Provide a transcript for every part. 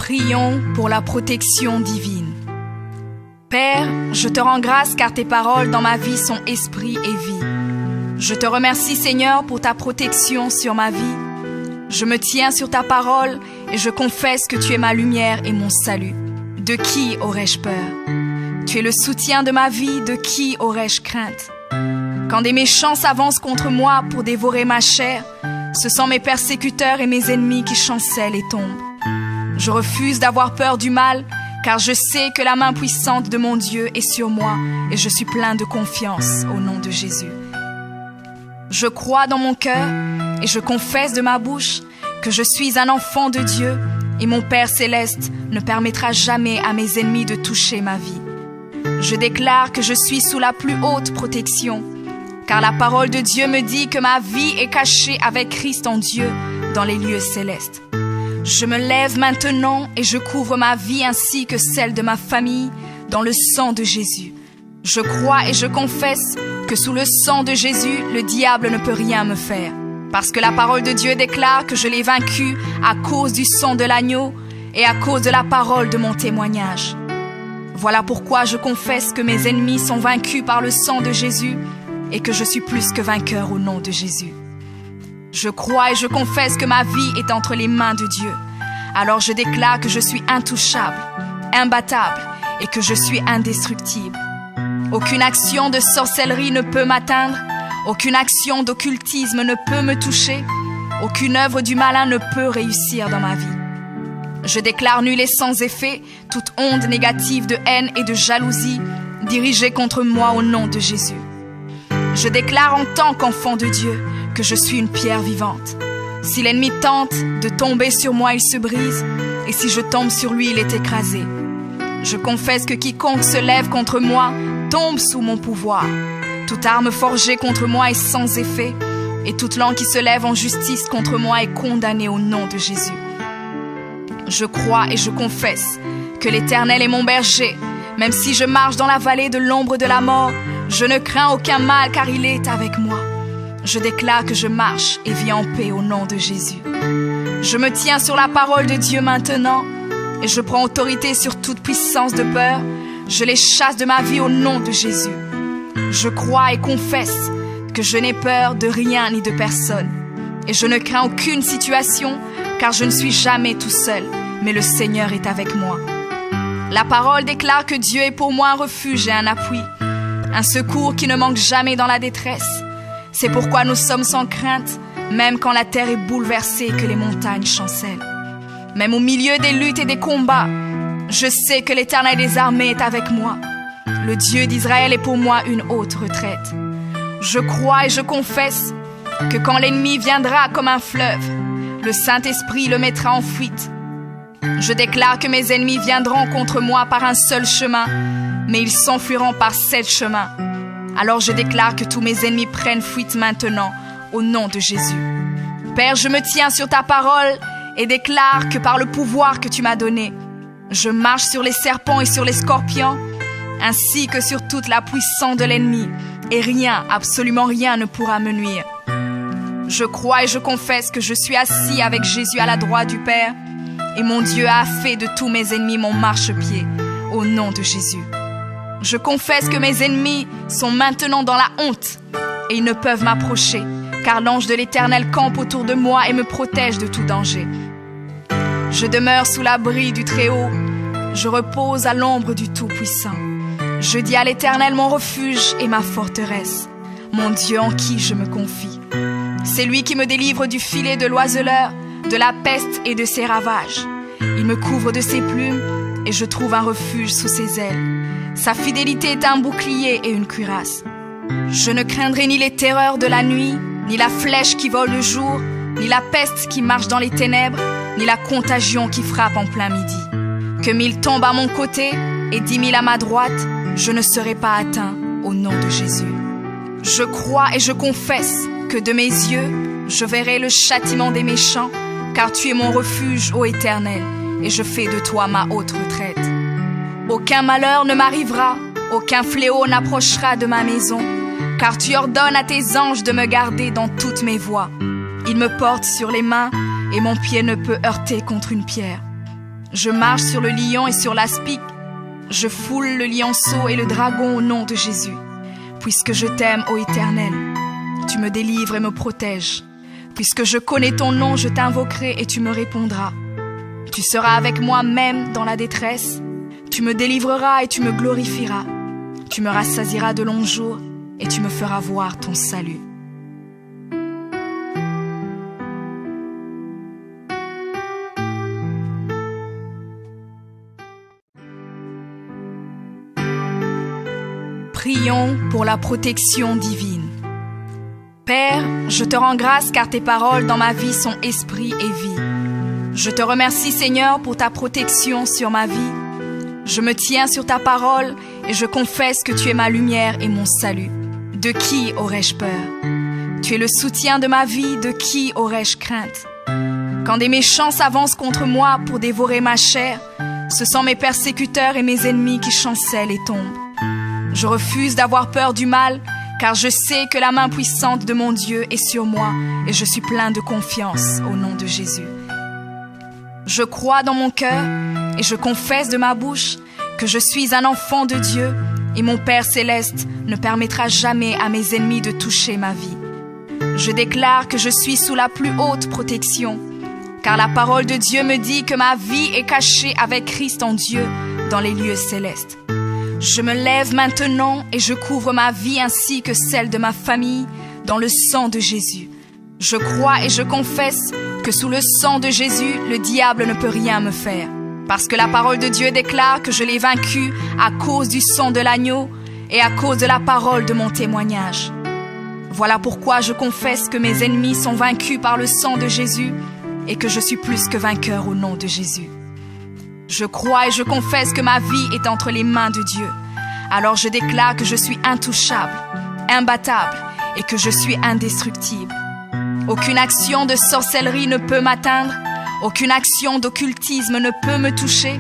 Prions pour la protection divine. Père, je te rends grâce car tes paroles dans ma vie sont esprit et vie. Je te remercie Seigneur pour ta protection sur ma vie. Je me tiens sur ta parole et je confesse que tu es ma lumière et mon salut. De qui aurais-je peur? Tu es le soutien de ma vie, de qui aurais-je crainte? Quand des méchants s'avancent contre moi pour dévorer ma chair, ce sont mes persécuteurs et mes ennemis qui chancellent et tombent. Je refuse d'avoir peur du mal, car je sais que la main puissante de mon Dieu est sur moi et je suis plein de confiance au nom de Jésus. Je crois dans mon cœur et je confesse de ma bouche que je suis un enfant de Dieu et mon Père céleste ne permettra jamais à mes ennemis de toucher ma vie. Je déclare que je suis sous la plus haute protection, car la parole de Dieu me dit que ma vie est cachée avec Christ en Dieu dans les lieux célestes. Je me lève maintenant et je couvre ma vie ainsi que celle de ma famille dans le sang de Jésus. Je crois et je confesse que sous le sang de Jésus, le diable ne peut rien me faire. Parce que la parole de Dieu déclare que je l'ai vaincu à cause du sang de l'agneau et à cause de la parole de mon témoignage. Voilà pourquoi je confesse que mes ennemis sont vaincus par le sang de Jésus et que je suis plus que vainqueur au nom de Jésus. Je crois et je confesse que ma vie est entre les mains de Dieu. Alors je déclare que je suis intouchable, imbattable et que je suis indestructible. Aucune action de sorcellerie ne peut m'atteindre, aucune action d'occultisme ne peut me toucher, aucune œuvre du malin ne peut réussir dans ma vie. Je déclare nul et sans effet toute onde négative de haine et de jalousie dirigée contre moi au nom de Jésus. Je déclare en tant qu'enfant de Dieu que je suis une pierre vivante. Si l'ennemi tente de tomber sur moi, il se brise, et si je tombe sur lui, il est écrasé. Je confesse que quiconque se lève contre moi tombe sous mon pouvoir. Toute arme forgée contre moi est sans effet, et toute langue qui se lève en justice contre moi est condamnée au nom de Jésus. Je crois et je confesse que l'Éternel est mon berger. Même si je marche dans la vallée de l'ombre de la mort, je ne crains aucun mal car il est avec moi. Je déclare que je marche et vis en paix au nom de Jésus. Je me tiens sur la parole de Dieu maintenant et je prends autorité sur toute puissance de peur. Je les chasse de ma vie au nom de Jésus. Je crois et confesse que je n'ai peur de rien ni de personne. Et je ne crains aucune situation car je ne suis jamais tout seul, mais le Seigneur est avec moi. La parole déclare que Dieu est pour moi un refuge et un appui, un secours qui ne manque jamais dans la détresse. C'est pourquoi nous sommes sans crainte, même quand la terre est bouleversée et que les montagnes chancellent. Même au milieu des luttes et des combats, je sais que l'Éternel des armées est avec moi. Le Dieu d'Israël est pour moi une haute retraite. Je crois et je confesse que quand l'ennemi viendra comme un fleuve, le Saint-Esprit le mettra en fuite. Je déclare que mes ennemis viendront contre moi par un seul chemin, mais ils s'enfuiront par 7 chemins. Alors je déclare que tous mes ennemis prennent fuite maintenant, au nom de Jésus. Père, je me tiens sur ta parole et déclare que par le pouvoir que tu m'as donné, je marche sur les serpents et sur les scorpions, ainsi que sur toute la puissance de l'ennemi, et rien, absolument rien ne pourra me nuire. Je crois et je confesse que je suis assis avec Jésus à la droite du Père, et mon Dieu a fait de tous mes ennemis mon marchepied, au nom de Jésus. Je confesse que mes ennemis sont maintenant dans la honte, et ils ne peuvent m'approcher, car l'ange de l'Éternel campe autour de moi et me protège de tout danger. Je demeure sous l'abri du Très-Haut, je repose à l'ombre du Tout-Puissant. Je dis à l'Éternel mon refuge et ma forteresse, mon Dieu en qui je me confie. C'est lui qui me délivre du filet de l'oiseleur, de la peste et de ses ravages. Il me couvre de ses plumes et je trouve un refuge sous ses ailes. Sa fidélité est un bouclier et une cuirasse. Je ne craindrai ni les terreurs de la nuit, ni la flèche qui vole le jour, ni la peste qui marche dans les ténèbres, ni la contagion qui frappe en plein midi. Que 1000 tombent à mon côté et 10 000 à ma droite, je ne serai pas atteint au nom de Jésus. Je crois et je confesse que de mes yeux, je verrai le châtiment des méchants, car tu es mon refuge, ô Éternel, et je fais de toi ma haute retraite. Aucun malheur ne m'arrivera, aucun fléau n'approchera de ma maison, car tu ordonnes à tes anges de me garder dans toutes mes voies. Ils me portent sur les mains, et mon pied ne peut heurter contre une pierre. Je marche sur le lion et sur l'aspic. Je foule le lionceau et le dragon au nom de Jésus. Puisque je t'aime, ô Éternel, tu me délivres et me protèges. Puisque je connais ton nom, je t'invoquerai et tu me répondras. Tu seras avec moi même dans la détresse. Tu me délivreras et tu me glorifieras. Tu me rassasieras de longs jours et tu me feras voir ton salut. Prions pour la protection divine. Père, je te rends grâce car tes paroles dans ma vie sont esprit et vie. Je te remercie Seigneur pour ta protection sur ma vie. Je me tiens sur ta parole et je confesse que tu es ma lumière et mon salut. De qui aurais-je peur? Tu es le soutien de ma vie, de qui aurais-je crainte? Quand des méchants s'avancent contre moi pour dévorer ma chair, ce sont mes persécuteurs et mes ennemis qui chancellent et tombent. Je refuse d'avoir peur du mal, car je sais que la main puissante de mon Dieu est sur moi et je suis plein de confiance au nom de Jésus. Je crois dans mon cœur et je confesse de ma bouche que je suis un enfant de Dieu et mon Père céleste ne permettra jamais à mes ennemis de toucher ma vie. Je déclare que je suis sous la plus haute protection, car la parole de Dieu me dit que ma vie est cachée avec Christ en Dieu dans les lieux célestes. Je me lève maintenant et je couvre ma vie ainsi que celle de ma famille dans le sang de Jésus. Je crois et je confesse que sous le sang de Jésus, le diable ne peut rien me faire. Parce que la parole de Dieu déclare que je l'ai vaincu à cause du sang de l'agneau et à cause de la parole de mon témoignage. Voilà pourquoi je confesse que mes ennemis sont vaincus par le sang de Jésus et que je suis plus que vainqueur au nom de Jésus. Je crois et je confesse que ma vie est entre les mains de Dieu. Alors je déclare que je suis intouchable, imbattable et que je suis indestructible. Aucune action de sorcellerie ne peut m'atteindre, aucune action d'occultisme ne peut me toucher,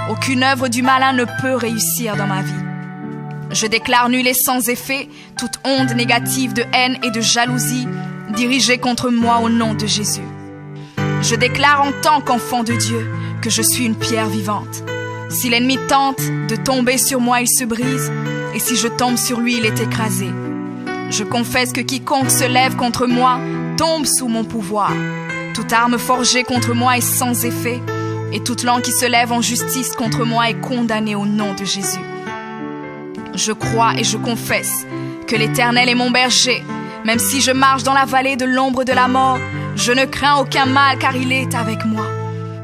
aucune œuvre du malin ne peut réussir dans ma vie. Je déclare nul et sans effet toute onde négative de haine et de jalousie dirigée contre moi au nom de Jésus. Je déclare en tant qu'enfant de Dieu que je suis une pierre vivante. Si l'ennemi tente de tomber sur moi, il se brise, et si je tombe sur lui, il est écrasé. Je confesse que quiconque se lève contre moi tombe sous mon pouvoir. Toute arme forgée contre moi est sans effet, et toute langue qui se lève en justice contre moi est condamnée au nom de Jésus. Je crois et je confesse que l'Éternel est mon berger. Même si je marche dans la vallée de l'ombre de la mort, je ne crains aucun mal car il est avec moi.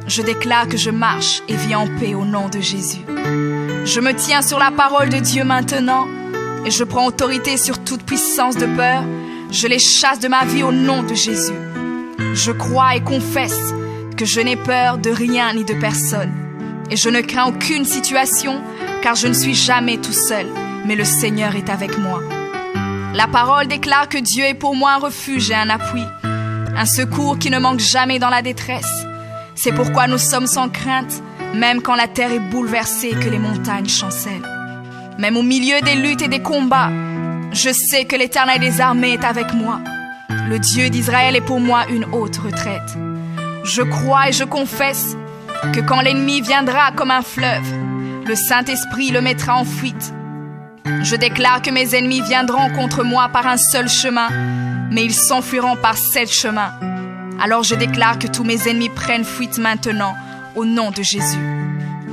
Je déclare que je marche et vis en paix au nom de Jésus. Je me tiens sur la parole de Dieu maintenant et je prends autorité sur toute puissance de peur. Je les chasse de ma vie au nom de Jésus. Je crois et confesse que je n'ai peur de rien ni de personne. Et je ne crains aucune situation car je ne suis jamais tout seul, mais le Seigneur est avec moi. La parole déclare que Dieu est pour moi un refuge et un appui, un secours qui ne manque jamais dans la détresse. C'est pourquoi nous sommes sans crainte, même quand la terre est bouleversée et que les montagnes chancellent. Même au milieu des luttes et des combats, je sais que l'Éternel des armées est avec moi. Le Dieu d'Israël est pour moi une haute retraite. Je crois et je confesse que quand l'ennemi viendra comme un fleuve, le Saint-Esprit le mettra en fuite. Je déclare que mes ennemis viendront contre moi par un seul chemin, mais ils s'enfuiront par 7 chemins. Alors je déclare que tous mes ennemis prennent fuite maintenant, au nom de Jésus.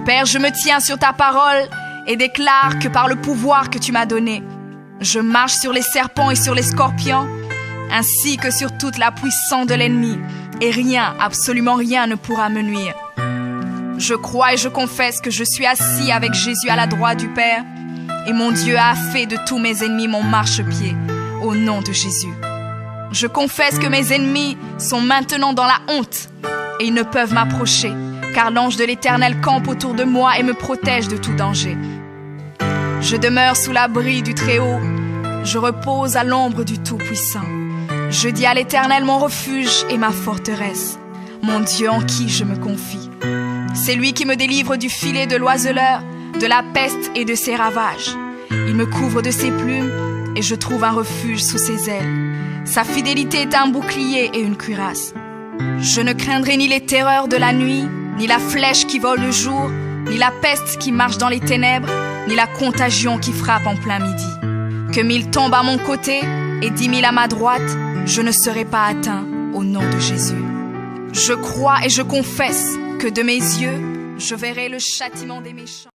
Père, je me tiens sur ta parole et déclare que par le pouvoir que tu m'as donné, je marche sur les serpents et sur les scorpions, ainsi que sur toute la puissance de l'ennemi, et rien, absolument rien ne pourra me nuire. Je crois et je confesse que je suis assis avec Jésus à la droite du Père, et mon Dieu a fait de tous mes ennemis mon marchepied, au nom de Jésus. Je confesse que mes ennemis sont maintenant dans la honte, et ils ne peuvent m'approcher, car l'ange de l'Éternel campe autour de moi et me protège de tout danger. Je demeure sous l'abri du Très-Haut, je repose à l'ombre du Tout-Puissant. Je dis à l'Éternel mon refuge et ma forteresse, mon Dieu en qui je me confie. C'est lui qui me délivre du filet de l'oiseleur, de la peste et de ses ravages. Il me couvre de ses plumes et je trouve un refuge sous ses ailes. Sa fidélité est un bouclier et une cuirasse. Je ne craindrai ni les terreurs de la nuit, ni la flèche qui vole le jour, ni la peste qui marche dans les ténèbres, ni la contagion qui frappe en plein midi. Que 1000 tombent à mon côté et 10 000 à ma droite, je ne serai pas atteint au nom de Jésus. Je crois et je confesse que de mes yeux, je verrai le châtiment des méchants.